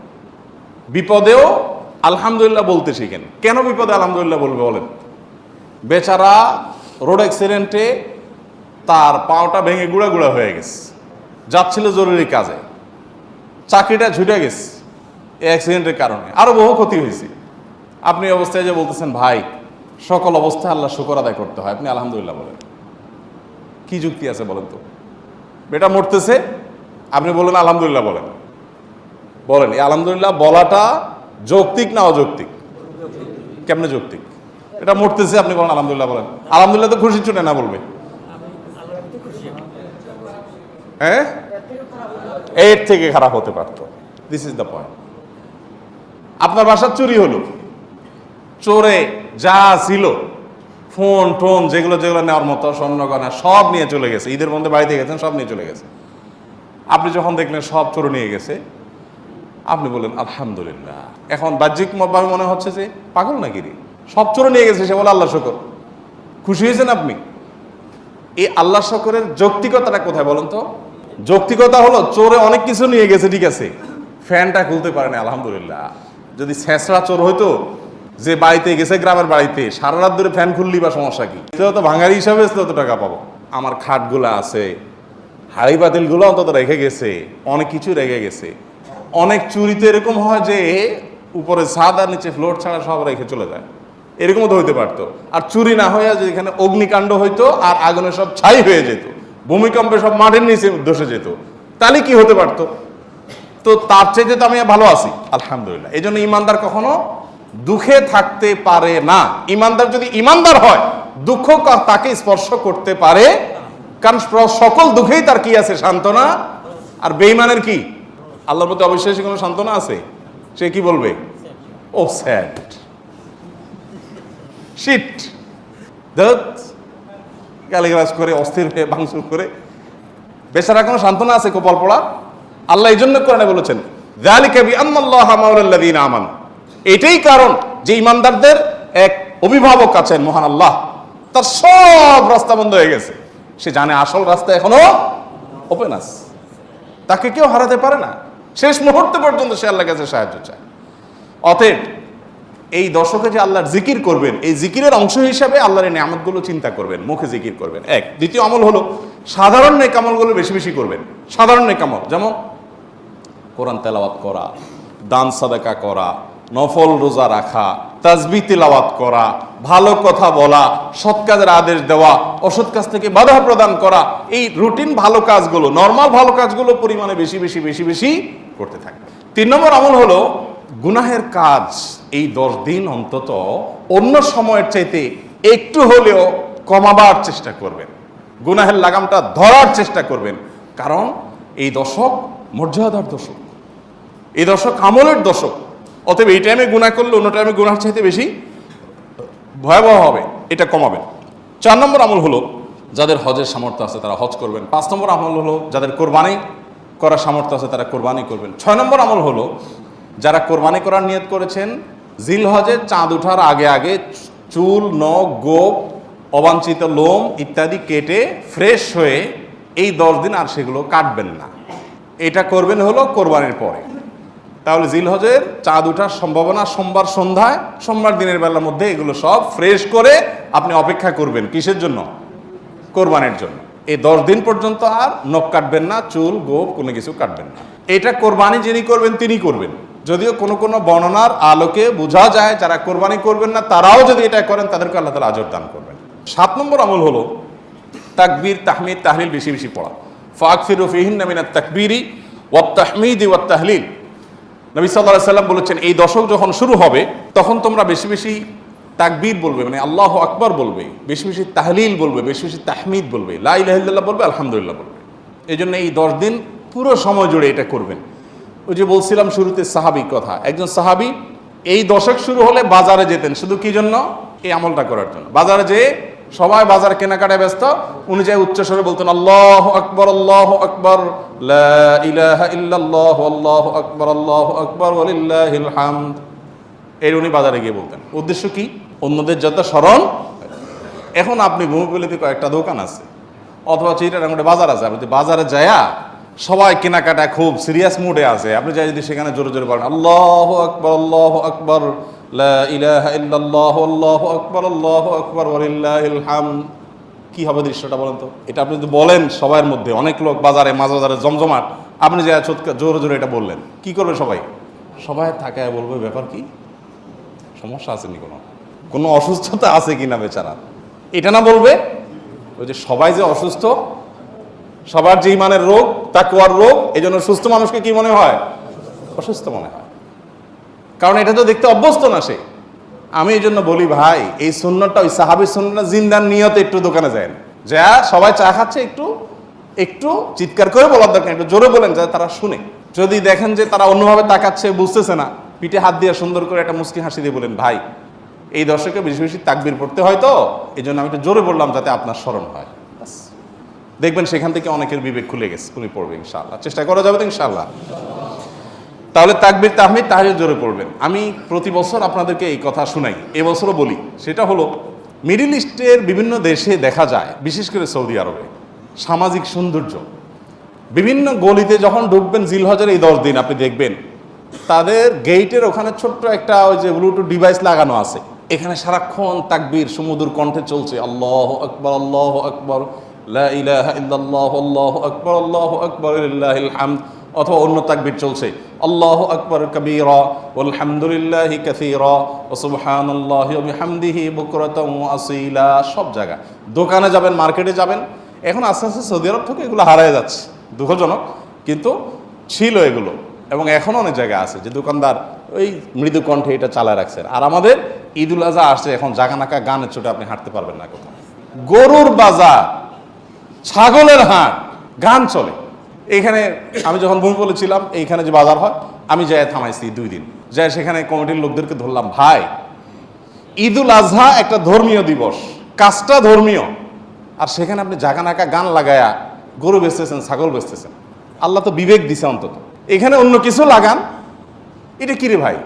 বিপদেও আলহামদুলিল্লাহ বলতে শিখেন। কেন বিপদে আলহামদুলিল্লাহ বলবে বলেন? বেচারা রোড অ্যাক্সিডেন্টে তার পাওটা ভেঙে গুঁড়া গুঁড়া হয়ে গেছে, যাচ্ছিল জরুরি কাজে, চাকরিটা ছুটে গেছে এই অ্যাক্সিডেন্টের কারণে, আরো বহু ক্ষতি হয়েছে। আপনি অবস্থায় যে বলতেছেন ভাই সকল অবস্থায় আল্লাহ শুকর আদায় করতে হয়, আপনি আলহামদুলিল্লাহ বলেন, কি যুক্তি আছে বলেন তো? বেটা মরতেছে, আপনি বলেন আলহামদুলিল্লাহ বলেন। বলেন এই আলহামদুলিল্লাহ বলাটা যৌক্তিক না অযৌক্তিক? কেমনে যৌক্তিক? এটা মরতেছে, আপনি বলেন আলহামদুলিল্লাহ বলেন। আলহামদুলিল্লাহ তো খুশি ছুটে না বলবে, হ্যাঁ এর থেকে খারাপ হতে পারতো। This is the point. আপনার বাসার চুরি হলো, চোরে যা ছিল ফোন টোন যেগুলো যেগুলো নেওয়ার মতো স্বর্ণ গয়না সব নিয়ে চলে গেছে, ঈদের মধ্যে বাড়িতে গেছেন সব নিয়ে চলে গেছে। আপনি যখন দেখলেন সব চোর নিয়ে গেছে, আপনি বললেন আলহামদুলিল্লাহ। এখন বাহ্যিকভাবে মনে হচ্ছে যে পাগল নাকি রে, সব চোর নিয়ে গেছে, সে বলে আল্লাহ শুকর। খুশি হয়েছেন আপনি? এই আল্লাহ শুকরের যৌক্তিকতাটা কোথায় বলেন তো? যৌক্তিকতা হলো চোরে অনেক কিছু নিয়ে গেছে, ঠিক আছে, ফ্যানটা খুলতে পারে না, আলহামদুলিল্লাহ। যদি ছেঁচড়া চোর হইতো, যে বাড়িতে গেছে গ্রামের বাড়িতে সারা রাত ধরে ফ্যান খুললি বা সমস্যা কি, তো ভাঙারি হিসাবে তত টাকা পাবো। আমার খাটগুলা আছে, হাড়ি পাতিলগুলো অন্তত রেখে গেছে, অনেক কিছু রেখে গেছে। অনেক চুরিতে এরকম হয় যে উপরে ছাদ আর নিচে ফ্লোর ছাড়া সব রেখে চলে যায়, এরকমও তো হইতে পারতো। আর চুরি না হয়ে যে এখানে অগ্নিকাণ্ড হইতো আর আগুনে সব ছাই হয়ে যেত, ভূমিকম্পে সব মাটির নিচে ধসে যেত, তাহলে কি হতে পারতো? তো তার চাইতে তো আমি ভালো আছি আলহামদুলিল্লাহ। এই জন্য ইমানদার কখনো দুঃখে থাকতে পারে না। ইমানদার যদি ইমানদার হয়, দুঃখ তাকে স্পর্শ করতে পারে, কারণ সকল দুঃখেই তার কি আছে? সান্ত্বনা। আর বেঈমানের কি? আল্লাহর প্রতি অবিশ্বাসী কোনো সান্ত্বনা আছে? সে কি বলবে? ও স্যাড, শিট, দত, গালিগালাজ করে, অস্থির হয়ে ভাঙচুর করে বেচারা কোনো সান্ত্বনা আছে কপাল পড়া? আল্লাহ এই জন্য কোরআনে বলেছেন যালিকা বিআন্নাল্লাহা মাওলাল্লাযীনা আমানু, এটাই কারণ যে ইমানদারদের এক অভিভাবক আছেন মহান আল্লাহ, তার সব রাস্তা বন্ধ হয়ে গেছে, সে জানে আসল রাস্তা এখনো ওপেন আছে, তাকে কেউ হারাতে পারে না, শেষ মুহূর্ত পর্যন্ত সে আল্লাহর কাছে সাহায্য চায়। অতএব এই দশকে যে আল্লাহর জিকির করবেন, এই জিকিরের অংশ হিসাবে আল্লাহর এই নিয়ামতগুলো চিন্তা করবেন, মুখে জিকির করবেন। এক। দ্বিতীয় আমল হলো সাধারণ নেক আমলগুলো বেশি বেশি করবেন। সাধারণ নেক আমল যেমন কোরআন তেলাওয়াত করা, দান সাদাকা করা, নফল রোজা রাখা, তাসবিহ তিলাওয়াত করা, ভালো কথা বলা, সৎ কাজের আদেশ দেওয়া, অসৎ কাজ থেকে বাধা প্রদান করা, এই রুটিন ভালো কাজগুলো, নরমাল ভালো কাজগুলো পরিমাণে বেশি বেশি বেশি বেশি করতে থাকবে। 3 নম্বর আমল হলো গুনাহের কাজ এই 10 দিন অন্তত অন্য সময়ের চাইতে একটু হলেও কমাবার চেষ্টা করবেন, গুনাহের লাগামটা ধরার চেষ্টা করবেন। কারণ এই দশক মর্যাদার দশক, এই দশক আমলের দশক। অতএব এই টাইমে গুনাহ করলে অন্য টাইমে গুনাহের চাইতে বেশি ভয়াবহ হবে, এটা কমাবেন। 4 নম্বর আমল হলো যাদের হজের সামর্থ্য আছে তারা হজ করবেন। 5 নম্বর আমল হলো যাদের কোরবানি করার সামর্থ্য আছে তারা কোরবানি করবেন। 6 নম্বর আমল হলো যারা কোরবানি করার নিয়ত করেছেন জিলহজের চাঁদ ওঠার আগে আগে চুল, নখ, গোপ, অবাঞ্ছিত লোম ইত্যাদি কেটে ফ্রেশ হয়ে এই 10 দিন আর সেগুলো কাটবেন না। এটা করবেন হলো কোরবানির পরে। তাহলে জিলহজের চাঁদ ওঠার সম্ভাবনা সোমবার সন্ধ্যায়, সোমবার দিনের বেলার মধ্যে এগুলো সব ফ্রেশ করে আপনি অপেক্ষা করবেন। কিসের জন্য? কোরবানির জন্য। এই 10 দিন পর্যন্ত আর নখ কাটবেন না, চুল, গোপ কোনো কিছু কাটবেন না। এটা কোরবানি যিনি করবেন তিনি করবেন। যদিও কোনো কোনো বর্ণনার আলোকে বোঝা যায় যারা কোরবানি করবেন না তারাও যদি এটা করেন তাদেরকে আল্লাহ তাআলা আজর দান করবেন। 7 নম্বর আমল হলো তাকবীর, তাহমিদ, তাহলিল বেশি বেশি পড়া। ফাকফিরু ফিহিন্না মিনাত তাকবীরি ওয়াত তাহমিদি ওয়াত তাহলিল। নবী সাল্লাল্লাহু আলাইহি সাল্লাম বলেছেন এই দশক যখন শুরু হবে তখন তোমরা বেশি বেশি তাকবীর বলবে, মানে আল্লাহু আকবার বলবে, বেশি বেশি তাহলিল বলবে, বেশি বেশি তাহমিদ বলবে, লা ইলাহা ইল্লাল্লাহ বলবে, আলহামদুলিল্লাহ বলবে। এই জন্য এই 10 দিন পুরো সময় জুড়ে এটা করবেন। ওই যে বলছিলাম শুরুতে সাহাবী কথা, একজন সাহাবী এই দশক শুরু হলে বাজারে যেতেন শুধু কি জন্য? এই আমলটা করার জন্য। বাজারে যেয়ে সবাই বাজার কেনাকাটায় ব্যস্ত, উনি যাই উচ্চস্বরে বলতেন আল্লাহু আকবার, লা ইলাহা ইল্লাল্লাহ, আল্লাহু আকবার ওয়ালিল্লাহিল হামদ। এর উনি বাজারে গিয়ে বলতেন। উদ্দেশ্য কি? অন্যদের যত স্মরণ। এখন আপনি ভূমিপল্লিতে কয়েকটা দোকান আছে অথবা চিটাগাঙ্গে বাজার আছে, আপনি বাজারে যায়া সবাই কেনাকাটায় খুব সিরিয়াস মুডে আছে, আপনি যাই যদি সেখানে জোরে জোরে বলেন আল্লাহু আকবার, লা ইলাহা ইল্লাল্লাহ, আল্লাহু আকবার ওয়ালিল্লাহিল হামদ, কি হবে দৃশ্যটা বলেন তো? এটা আপনি যদি বলেন সবার মধ্যে, অনেক লোক বাজারে, মাঝ বাজারে জমজমাট, আপনি যাই জোরে জোরে এটা বললেন, কি করবে সবাই? সবাই তাকায় বলবে ব্যাপার কি, সমস্যা আছে নি, কোনো অসুস্থতা আছে কিনা বেচারা। এটা না বলবে ওই যে সবাই যে অসুস্থ, সবার যে ইমানের রোগ, তাকওয়ার রোগ, এই জন্য সুস্থ মানুষকে কি মনে হয়? অসুস্থ মনে হয়, কারণ এটা তো দেখতে অভ্যস্ত না সে। আমি এই জন্য বলি ভাই, এই সুন্নতটা ওই সাহাবীর সুন্নাত জিন্দার নিয়তে একটু দোকানে যায়, যা সবাই চা খাচ্ছে একটু চিৎকার করে বলার দরকার, একটু জোরে বলেন যাতে তারা শুনে। যদি দেখেন যে তারা অন্যভাবে তাকাচ্ছে, বুঝতেছে না, পিঠে হাত দিয়ে সুন্দর করে একটা মুস্কি হাসি দিয়ে বলেন ভাই এই দর্শকে বেশি বেশি তাকবীর পড়তে হয়, তো এই জন্য আমি একটু জোরে বললাম যাতে আপনার স্মরণ হয়। দেখবেন সেখান থেকে অনেকের বিবেক খুলে গেছে, খুলে পড়বে ইনশাআল্লাহ। চেষ্টা করা যাবে তো ইনশাআল্লাহ। তাহলে তাকবীর, তাহমিদ, তাহলিল জোরে পড়বেন। আমি প্রতি বছর আপনাদেরকে এই কথা শুনাই, এবছরও বলি। সেটা হলো মিডল ইস্টের বিভিন্ন দেশে দেখা যায়, বিশেষ করে সৌদি আরবে, সামাজিক সৌন্দর্য। বিভিন্ন গলিতে যখন ঢুকবেন জিলহজের এই 10 দিন আপনি দেখবেন তাদের গেইটের ওখানে ছোট্ট একটা ওই যে ব্লুটুথ ডিভাইস লাগানো আছে, এখানে সারাক্ষণ তাকবীর সুমধুর কণ্ঠে চলছে, আল্লাহু আকবার, লা ইলাহা ইল্লাল্লাহু আল্লাহু আকবার লিল্লাহিল হামদ, অথবা অন্য তাকবীর চলছে আল্লাহু আকবার কাবীরা ওয়ালহামদুলিল্লাহি কাসীরা ওয়া সুবহানাল্লাহি ওয়া বিহামদিহি বুকরাতাও ওয়া আসীলা। সব জায়গায়, দোকানে যাবেন, মার্কেটে যাবেন, এখন আস্তে আস্তে সৌদি আরব থেকে এগুলো হারিয়ে যাচ্ছে, দুঃখজনক, কিন্তু ছিল এগুলো। এবং এখন অনেক জায়গায় আছে যে দোকানদার ওই মৃদু কণ্ঠে এটা চালায় রাখছে। আর আমাদের ঈদুল আজহা আসছে, এখন জাগানাকা গানের চোটে আপনি হাঁটতে পারবেন না কোথাও। গরুর বাজার, ছাগলের হাট, গান চলে। এইখানে আমি যখন ভূমিপলে ছিলাম, এইখানে যে বাজার হয়, আমি যাই থামাইছি 2 দিন, যাই সেখানে কমিটির লোকদেরকে ধরলাম, ভাই ঈদুল আজহা একটা ধর্মীয় দিবস, কাজটা ধর্মীয়, আর সেখানে আপনি জাগানাকা গান লাগায়া গরু বেচতেছেন, ছাগল বেচতেছেন। আল্লাহ তো বিবেক দিছে অন্তত, এখানে অন্য কিছু লাগান, এটা কি রে ভাই?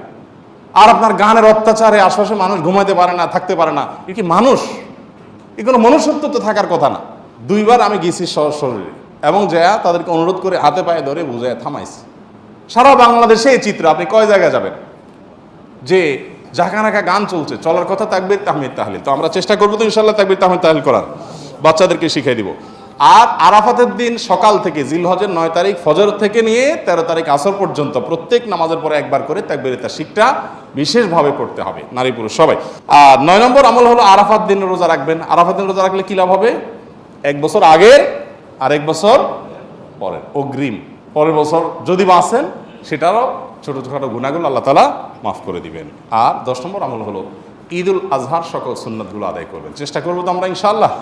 আর আপনার গানের অত্যাচারে আশপাশে মানুষ ঘুমাইতে পারে না, থাকতে পারে না, এ কি মানুষ? এ কোনো মনুষ্যত্ব তো থাকার কথা না। 2 বার আমি গেছি শরীরে, এবং যা তাদেরকে অনুরোধ করে হাতে পায়ে ধরে বুঝায় থামাইছি। সারা বাংলাদেশে এই চিত্র, আপনি কয় জায়গায় যাবেন যে জাকানাকা গান চলছে, চলার কথা তাকবীর তাহমিদ তাহলিল। তো আমরা চেষ্টা করবো তো ইনশাল্লাহ তাকবীর তাহমিদ তাহলিল করার, বাচ্চাদেরকে শিখিয়ে দিব। আর আরাফাতের দিন সকাল থেকে, জিলহজের 9 তারিখ ফজর থেকে নিয়ে 13 তারিখ আসর পর্যন্ত প্রত্যেক নামাজের পরে একবার করে তাকবীরে তাশরিকটা বিশেষভাবে পড়তে হবে, নারী পুরুষ সবাই। আর 9 নম্বর আমল হলো আরাফাত দিন রোজা রাখবেন। আরাফাত দিন রোজা রাখলে কি লাভ হবে? 1 বছর আগে আর 1 বছর পরে, অগ্রিম। পরের বছর যদি বাঁচেন, সেটারও ছোটোখাটো গুনাহগুলো আল্লাহ তাআলা মাফ করে দিবেন। আর 10 নম্বর আমল হলো ঈদুল আজহার সকল সুন্নাতগুলো আদায় করবেন। চেষ্টা করবো তো আমরা ইনশাআল্লাহ।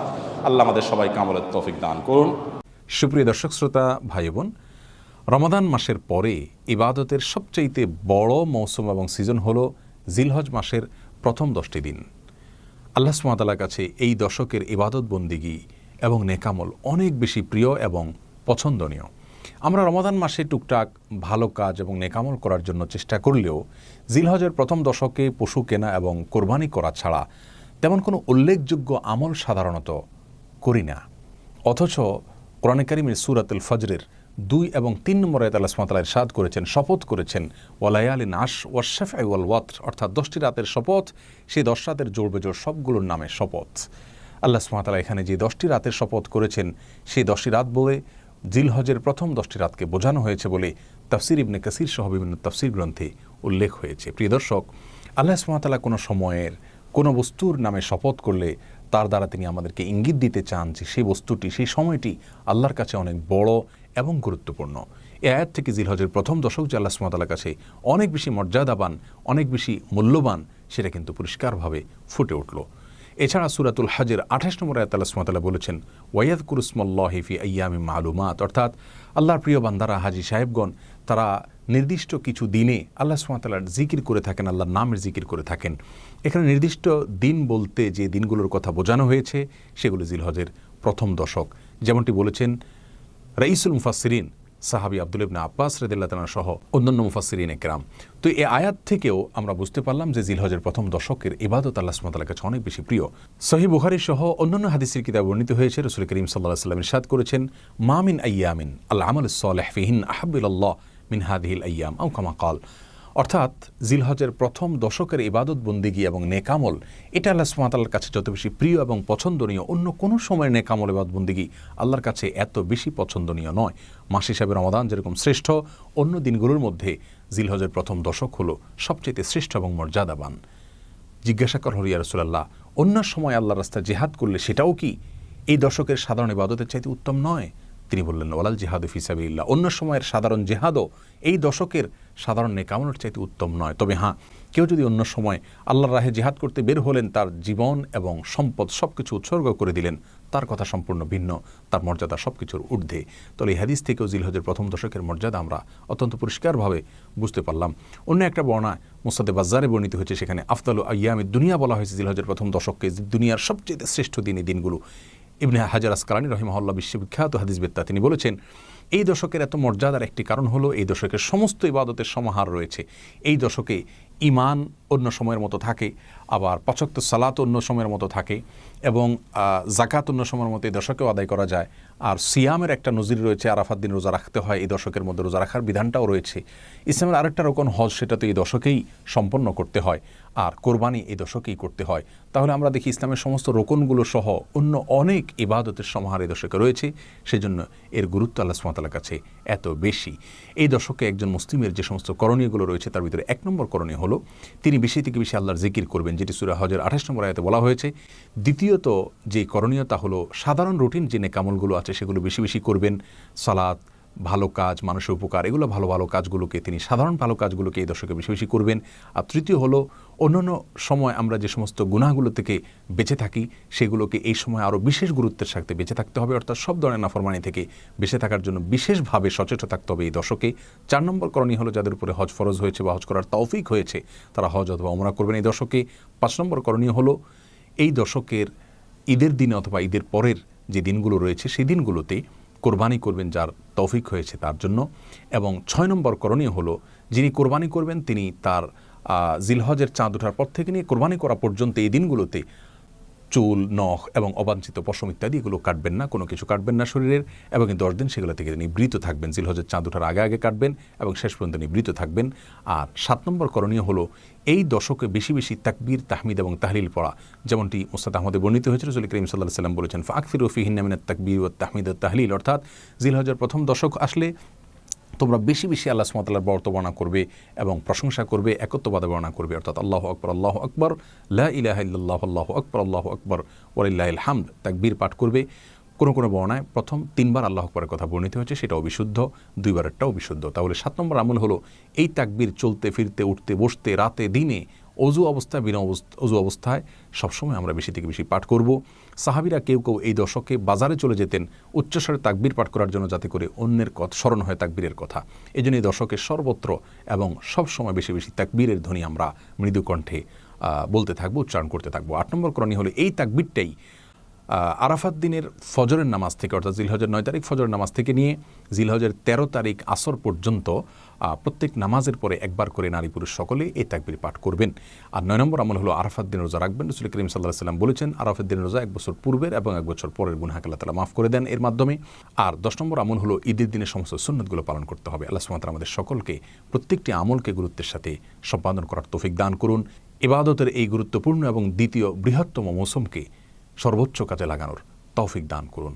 আল্লাহ আমাদের সবাইকে আমলের তৌফিক দান করুন। সুপ্রিয় দর্শক শ্রোতা ভাই বোন, রমাদান মাসের পরে ইবাদতের সবচাইতে বড় মৌসুম এবং সিজন হলো জিলহজ মাসের প্রথম 10টি দিন। আল্লাহ সুবহানাহু ওয়া তাআলার কাছে এই দশকের ইবাদত বন্দিগি এবং নেকামল অনেক বেশি প্রিয় এবং পছন্দনীয়। আমরা রমাদান মাসে টুকটাক ভালো কাজ এবং নেকামল করার জন্য চেষ্টা করলেও জিলহজের প্রথম দশকে পশু কেনা এবং কোরবানি করা ছাড়া তেমন কোনো উল্লেখযোগ্য আমল সাধারণত করি না। অথচ কোরআনে কারীমের সূরাতুল ফজরের 2 এবং 3 নম্বর আয়াতে আল্লাহ সুবহানাহু ওয়া তাআলা ইরশাদ করেছেন, শপথ করেছেন ওয়ালায়ালিন আশ ওয়াশ-শাফঈ ওয়াল ওয়াতর, অর্থাৎ 10টি রাতের শপথ, সেই 10 রাতের জোড় বেজোড় সবগুলোর নামে শপথ। আল্লাহ সুবহানাহু ওয়া তাআলা এখানে যে 10টি রাতের শপথ করেছেন, সেই 10টি রাত বলে জিলহজের প্রথম 10টি রাতকে বোঝানো হয়েছে বলে তাফসীর ইবনে কাসীর সহ বিভিন্ন তাফসীর গ্রন্থে উল্লেখ হয়েছে। প্রিয় দর্শক, আল্লাহ সুবহানাহু ওয়া তাআলা কোনো সময়ের কোনো বস্তুর নামে শপথ করলে তার দ্বারা তিনি আমাদেরকে ইঙ্গিত দিতে চান যে সেই বস্তুটি, সেই সময়টি আল্লাহর কাছে অনেক বড় এবং গুরুত্বপূর্ণ। এই আয়াত থেকে জিলহজের প্রথম দশক যে আল্লাহ সুবহানাহু ওয়া তাআলার কাছে অনেক বেশি মর্যাদাবান, অনেক বেশি মূল্যবান, সেটা কিন্তু পরিষ্কারভাবে ফুটে উঠল। এছাড়া সূরাতুল হজের 28 নম্বর আয়াতে আল্লাহ সুবহানাহু ওয়া তাআলা বলেছেন ওয়ায়াযকুরু ইসমাল্লাহি ফি আইয়ামিন মালুমাত, অর্থাৎ আল্লাহর প্রিয় বান্দারা, হাজী সাহেবগণ, তারা নির্দিষ্ট কিছু দিনে আল্লাহ সুবহানাহু ওয়া তাআলার জিকির করে থাকেন, আল্লাহর নামের জিকির করে থাকেন। এখানে নির্দিষ্ট দিন বলতে যে দিনগুলোর কথা বোঝানো হয়েছে সেগুলো জিলহজের প্রথম দশক, যেমনটি বলেছেন রাইসুল মুফাসসিরিন সাহাবী আব্দুল্লাহ ইবনে আব্বাস রাদিয়াল্লাহু তাআলা সহ অন্যান্য মুফাসসিরিনে কেরাম। তো এই আয়াত থেকেও আমরা বুঝতে পারলাম যে জিলহজের প্রথম দশকের ইবাদত আল্লাহ সুবহানাহু ওয়া তাআলার কাছে অনেক বেশি প্রিয়। সহিহ বুখারী সহ অন্যান্য হাদিসের কিতাবে বর্ণিত হয়েছে, রাসূল করিম সাল্লাল্লাহু আলাইহি ওয়াসাল্লাম ইরশাদ করেছেন, মা মিন আইয়ামিন আল আমালুস সালিহ ফিহিন আহাব্বু ইলাল্লাহ মিন হাযিহিল আইয়াম আও কামা ক্বাল, অর্থাৎ জিলহজের প্রথম দশকের ইবাদত বন্দিগি এবং নেকামল এটা আল্লাহ সুবহানাহু ওয়া তাআলার কাছে যত বেশি প্রিয় এবং পছন্দনীয়, অন্য কোনো সময়ের নেকামল ইবাদত বন্দিগি আল্লাহর কাছে এত বেশি পছন্দনীয় নয়। মাস হিসাবে রমাদান যেরকম শ্রেষ্ঠ, অন্য দিনগুলোর মধ্যে জিলহজের প্রথম দশক হলো সবচেয়ে শ্রেষ্ঠ এবং মর্যাদাবান। জিজ্ঞাসা করা হল, ইয়া রাসূলুল্লাহ, অন্য সময় আল্লাহর রাস্তায় জিহাদ করলে সেটাও কি এই দশকের সাধারণ ইবাদতের চাইতে উত্তম নয়? তিনি বললেন, ওয়ালাল জিহাদু ফি সাবিলিল্লাহ, অন্য সময়ের সাধারণ জিহাদও এই দশকের সাধারণ নেকামলের চাইতে উত্তম নয়। তবে হ্যাঁ, কেউ যদি অন্য সময় আল্লাহর রাহে জিহাদ করতে বের হলেন, তার জীবন এবং সম্পদ সব কিছু উৎসর্গ করে দিলেন, তার কথা সম্পূর্ণ ভিন্ন, তার মর্যাদা সব কিছুর ঊর্ধ্বে। তাহলে এই হাদিস থেকেও জিলহজের প্রথম দশকের মর্যাদা আমরা অত্যন্ত পরিষ্কারভাবে বুঝতে পারলাম। অন্য একটা বর্ণায় মুসনাদে বাজ্জারে বর্ণিত হয়েছে, সেখানে আফদালু আইয়ামিদ দুনিয়া বলা হয়েছে জিলহজের প্রথম দশককে, দুনিয়ার সবচেয়ে শ্রেষ্ঠ দিন এই দিনগুলো। ইবনে হাজার আসকালানী রাহিমাহুল্লাহ বিশ্ববিখ্যাত হাদিসবেত্তা, তিনি বলেছেন, এই দশকের এত মর্যাদার একটি কারণ হলো এই দশকের সমস্ত ইবাদতের সমাহার রয়েছে। এই দশকে ঈমান অন্য সময়ের মতো থাকে, আবার 5 ওয়াক্ত সালাত অন্য সময়ের মতো থাকে, এবং যাকাত অন্য সময়ের মতো এই দশকেও আদায় করা যায়। আর সিয়ামের একটা নজির রয়েছে, আরাফাত দিন রোজা রাখতে হয়, এই দশকের মধ্যে রোজা রাখার বিধানটাও রয়েছে। ইসলামের আরেকটা রকম হজ, সেটা তো এই দশকেই সম্পন্ন করতে হয়, আর কোরবানি এই দশকেই করতে হয়। তাহলে আমরা দেখি ইসলামের সমস্ত রোকনগুলো সহ অন্য অনেক ইবাদতের সমাহার এই দশকে রয়েছে, সেজন্য এর গুরুত্ব আল্লাহ সুবহানাহু ওয়া তাআলার কাছে এত বেশি। এই দশকে একজন মুসলিমের যে সমস্ত করণীয়গুলো রয়েছে তার ভিতরে 1 নম্বর করণীয় হলো তিনি বেশি থেকে বেশি আল্লাহর জিকির করবেন, যেটি সূরা হজের 28 নম্বর আয়াতে বলা হয়েছে। দ্বিতীয়ত যে করণীয় তা হলো সাধারণ রুটিন যে নেকামলগুলো আছে সেগুলো বেশি বেশি করবেন, সালাত, ভালো কাজ, মানুষের উপকার, এগুলো ভালো ভালো কাজগুলোকে তিনি সাধারণ ভালো কাজগুলোকে এই দশকে বেশি বেশি করবেন। আর তৃতীয় হলো অন্যান্য সময় আমরা যে সমস্ত গুনাহগুলো থেকে বেঁচে থাকি সেগুলোকে এই সময় আরও বিশেষ গুরুত্বের সাথে বেঁচে থাকতে হবে, অর্থাৎ সব ধরনের নাফরমানি থেকে বেঁচে থাকার জন্য বিশেষভাবে সচেতন থাকতে হবে এই দশকে। 4 নম্বর করণীয় হলো যাদের উপরে হজ ফরজ হয়েছে বা হজ করার তৌফিক হয়েছে তারা হজ অথবা ওমরা করবেন এই দশকে। 5 নম্বর করণীয় হলো এই দশকের ঈদের দিনে অথবা ঈদের পরের যে দিনগুলো রয়েছে সেই দিনগুলোতে কোরবানি করবেন যার তৌফিক হয়েছে তার জন্য। এবং 6 নম্বর করণীয় হলো যিনি কোরবানি করবেন তিনি তার জিলহজের চাঁদ ওঠার পর থেকে নিয়ে কোরবানি করা পর্যন্ত এই দিনগুলোতে চুল, নখ এবং অবাঞ্ছিত পশম ইত্যাদি এগুলো কাটবেন না, কোনো কিছু কাটবেন না শরীরের, এবং 10 দিন সেগুলো থেকে নিবৃত থাকবেন। জিলহজের চাঁদ ওঠার আগে আগে কাটবেন এবং শেষ পর্যন্ত নিবৃত থাকবেন। আর 7 নম্বর করণীয় হলো এই দশকে বেশি বেশি তাকবীর, তাহমিদ এবং তাহলিল পড়া, যেমনটি মুসনাদ আহমদে বর্ণিত হয়েছে। রাসূল করিম সাল্লাল্লাহু আলাইহি ওয়াসাল্লাম বলেছেন, ফাকসিরু ফীহিন্না মিনাত তাকবীর ওয়াত তাহমিদ ওয়াত তাহলিল, অর্থাৎ জিলহজের প্রথম দশক আসলে তোমরা বেশি বেশি আল্লাহ সুবহানাহু ওয়া তাআলার বর্ণনা করবে এবং প্রশংসা করবে, একত্ববাদ বর্ণনা করবে, অর্থাৎ আল্লাহু আকবার, লা ইলাহা ইল্লাল্লাহ, আল্লাহু আকবার ওয়ালিল্লাহিল হামদ, তাকবীর পাঠ করবে। কোনো কোনো বর্ণায় প্রথম 3 বার আল্লাহু আকবারের কথা বর্ণিত হয়েছে, সেটাও বিশুদ্ধ, 2 বারেরটাও বিশুদ্ধ। তাহলে 7 নম্বর আমল হলো এই তাকবীর চলতে ফিরতে, উঠতে বসতে, রাতে দিনে, অজু অবস্থায়, বিনা অজু অবস্থায় সবসময় আমরা বেশি থেকে বেশি পাঠ করব। সাহাবীরা কেউ কেউ এই দশকে বাজারে চলে যেতেন উচ্চস্বরে তাকবীর পাঠ করার জন্য, যাতে করে অন্যের কথা স্মরণ হয় তাকবীরের কথা। এই জন্য এই দশকে সর্বত্র এবং সবসময় বেশি বেশি তাকবীরের ধ্বনি আমরা মৃদু কণ্ঠে বলতে থাকবো, উচ্চারণ করতে থাকবো। 8 নম্বর করণীয় হলো এই তাকবীরটাই আরাফাত দিনের ফজরের নামাজ থেকে, অর্থাৎ জিলহজের 9 তারিখ ফজরের নামাজ থেকে নিয়ে জিলহজের 13 তারিখ আসর পর্যন্ত প্রত্যেক নামাজের পরে একবার করে নারী পুরুষ সকলে এই তাকবীর পাঠ করবেন। আর 9 নম্বর আমল হলো আরাফাত দিন রোজা রাখবেন। রাসূল করিম সাল্লাল্লাহু আলাইহি ওয়াসাল্লাম বলেছেন, আরাফাত দিন রোজা 1 বছর পূর্বের এবং 1 বছর পরের গুনাহকে আল্লাহ তাআলা মাফ করে দেন এর মাধ্যমে। আর 10 নম্বর আমল হলো ঈদের দিনের সমস্ত সুন্নতগুলো পালন করতে হবে। আল্লাহ সুবহানাহু ওয়া তাআলা আমাদের সকলকে প্রত্যেকটি আমলকে গুরুত্বের সাথে সম্পাদন করার তৌফিক দান করুন। ইবাদতের এই গুরুত্বপূর্ণ এবং দ্বিতীয় বৃহত্তম মৌসুমকে সর্বোচ্চ কাজে লাগানোর তৌফিক দান করুন।